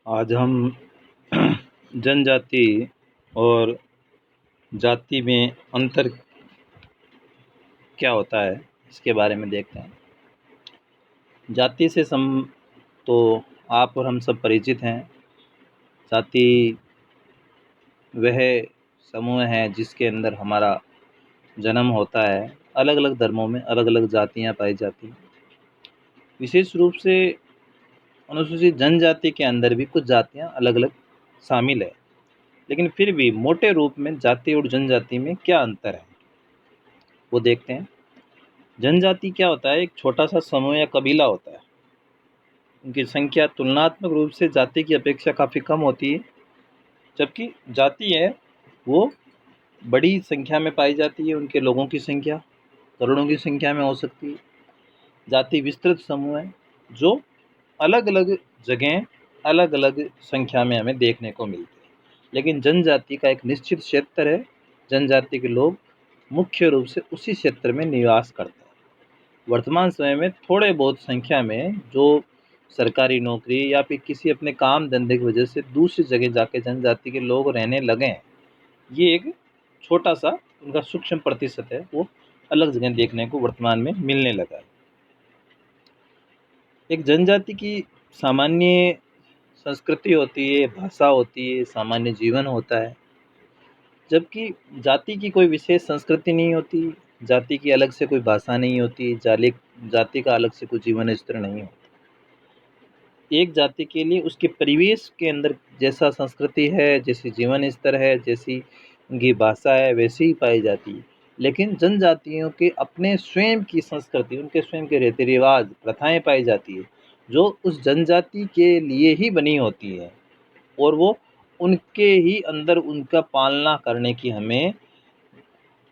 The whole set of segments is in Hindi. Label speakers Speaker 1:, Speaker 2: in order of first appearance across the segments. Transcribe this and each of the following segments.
Speaker 1: आज हम जनजाति और जाति में अंतर क्या होता है इसके बारे में देखते हैं। जाति से तो आप और हम सब परिचित हैं। जाति वह समूह है जिसके अंदर हमारा जन्म होता है। अलग अलग धर्मों में अलग अलग जातियाँ पाई जाती हैं। विशेष रूप से अनुसूचित जनजाति के अंदर भी कुछ जातियाँ अलग अलग शामिल है, लेकिन फिर भी मोटे रूप में जाति और जनजाति में क्या अंतर है वो देखते हैं। जनजाति क्या होता है? एक छोटा सा समूह या कबीला होता है। उनकी संख्या तुलनात्मक रूप से जाति की अपेक्षा काफ़ी कम होती है, जबकि जाति है वो बड़ी संख्या में पाई जाती है। उनके लोगों की संख्या करोड़ों की संख्या में हो सकती है। जाति विस्तृत समूह है जो अलग अलग जगह अलग अलग संख्या में हमें देखने को मिलती है। लेकिन जनजाति का एक निश्चित क्षेत्र है। जनजाति के लोग मुख्य रूप से उसी क्षेत्र में निवास करते हैं। वर्तमान समय में थोड़े बहुत संख्या में जो सरकारी नौकरी या फिर किसी अपने काम धंधे की वजह से दूसरी जगह जाके जनजाति के लोग रहने लगे हैं। ये एक छोटा सा उनका सूक्ष्म प्रतिशत है, वो अलग जगह देखने को वर्तमान में मिलने लगा है। एक जनजाति की सामान्य संस्कृति होती है, भाषा होती है, सामान्य जीवन होता है, जबकि जाति की कोई विशेष संस्कृति नहीं होती। जाति की अलग से कोई भाषा नहीं होती। जाति का अलग से कोई जीवन स्तर नहीं होता। एक जाति के लिए उसके परिवेश के अंदर जैसा संस्कृति है, जैसी जीवन स्तर है, जैसी उनकी भाषा है, वैसी ही पाई जाती है। लेकिन जनजातियों के अपने स्वयं की संस्कृति, उनके स्वयं के रीति रिवाज, प्रथाएं पाई जाती है जो उस जनजाति के लिए ही बनी होती है, और वो उनके ही अंदर उनका पालना करने की हमें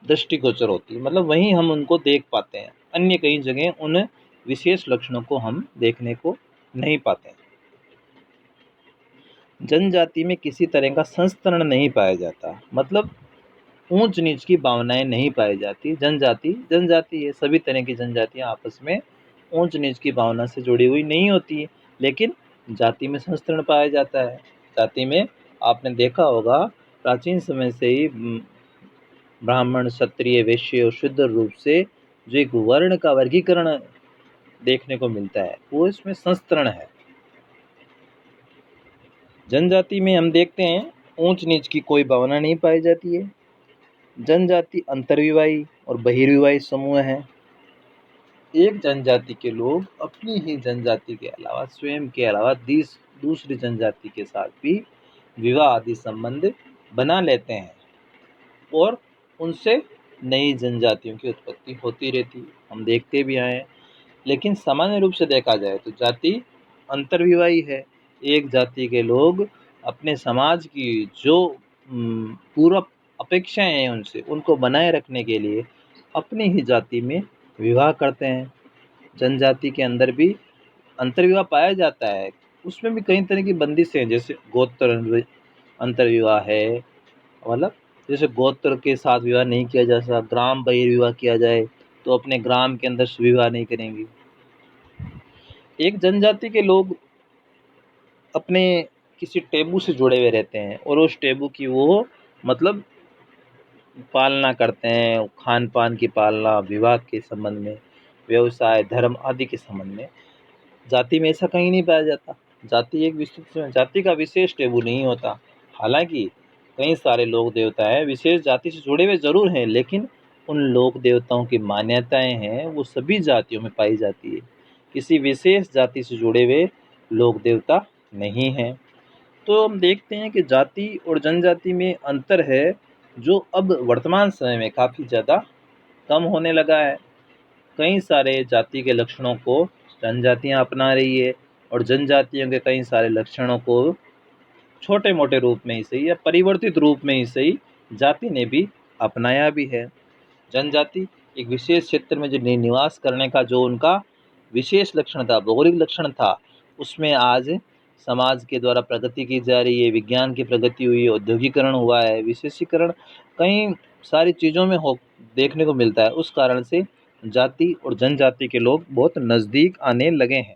Speaker 1: दृष्टिगोचर होती है। मतलब वहीं हम उनको देख पाते हैं। अन्य कई जगह उन विशेष लक्षणों को हम देखने को नहीं पाते। जनजाति में किसी तरह का संस्तरण नहीं पाया जाता, मतलब ऊंच नीच की भावनाएं नहीं पाई जाती। जनजाति जनजाति है, सभी तरह की जनजातियां आपस में ऊंच नीच की भावना से जुड़ी हुई नहीं होती है। लेकिन जाति में संस्तरण पाया जाता है। जाति में आपने देखा होगा प्राचीन समय से ही ब्राह्मण, क्षत्रिय, वैश्य और शूद्र रूप से जो एक वर्ण का वर्गीकरण देखने को मिलता है, वो इसमें संस्तरण है। जनजाति में हम देखते हैं ऊंच नीच की कोई भावना नहीं पाई जाती है। जनजाति अंतर्विवाही और बहिर्विवाही समूह है। एक जनजाति के लोग अपनी ही जनजाति के अलावा, स्वयं के अलावा दूसरी जनजाति के साथ भी विवाह आदि संबंध बना लेते हैं और उनसे नई जनजातियों की उत्पत्ति होती रहती है। हम देखते भी आए हैं। लेकिन सामान्य रूप से देखा जाए तो जाति अंतर्विवाही है। एक जाति के लोग अपने समाज की जो पूर्व अपेक्षाएं हैं उनसे, उनको बनाए रखने के लिए अपनी ही जाति में विवाह करते हैं। जनजाति के अंदर भी अंतर्विवाह पाया जाता है। उसमें भी कई तरह की बंदिशें हैं, जैसे गोत्र अंतर्विवाह है। मतलब जैसे गोत्र के साथ विवाह नहीं किया जा सकता, ग्राम बहिर्विवाह किया जाए तो अपने ग्राम के अंदर विवाह नहीं करेंगे। एक जनजाति के लोग अपने किसी टेबू से जुड़े हुए रहते हैं और उस टेबू की वो मतलब पालना करते हैं। खान पान की पालना, विवाह के संबंध में, व्यवसाय, धर्म आदि के संबंध में। जाति में ऐसा कहीं नहीं पाया जाता। जाति एक विस्तृत जाति का विशेष टेबू नहीं होता। हालांकि कई सारे लोक देवता हैं विशेष जाति से जुड़े हुए जरूर हैं, लेकिन उन लोक देवताओं की मान्यताएं हैं वो सभी जातियों में पाई जाती है। किसी विशेष जाति से जुड़े हुए लोक देवता नहीं हैं। तो हम देखते हैं कि जाति और जनजाति में अंतर है जो अब वर्तमान समय में काफ़ी ज़्यादा कम होने लगा है। कई सारे जाति के लक्षणों को जनजातियां अपना रही है और जनजातियों के कई सारे लक्षणों को छोटे मोटे रूप में ही सही या परिवर्तित रूप में ही सही जाति ने भी अपनाया भी है। जनजाति एक विशेष क्षेत्र में जो निवास करने का जो उनका विशेष लक्षण था, भौगोलिक लक्षण था, उसमें आज समाज के द्वारा प्रगति की जा रही है, विज्ञान की प्रगति हुई है, औद्योगिकरण हुआ है, विशेषीकरण कई सारी चीज़ों में हो देखने को मिलता है। उस कारण से जाति और जनजाति के लोग बहुत नज़दीक आने लगे हैं।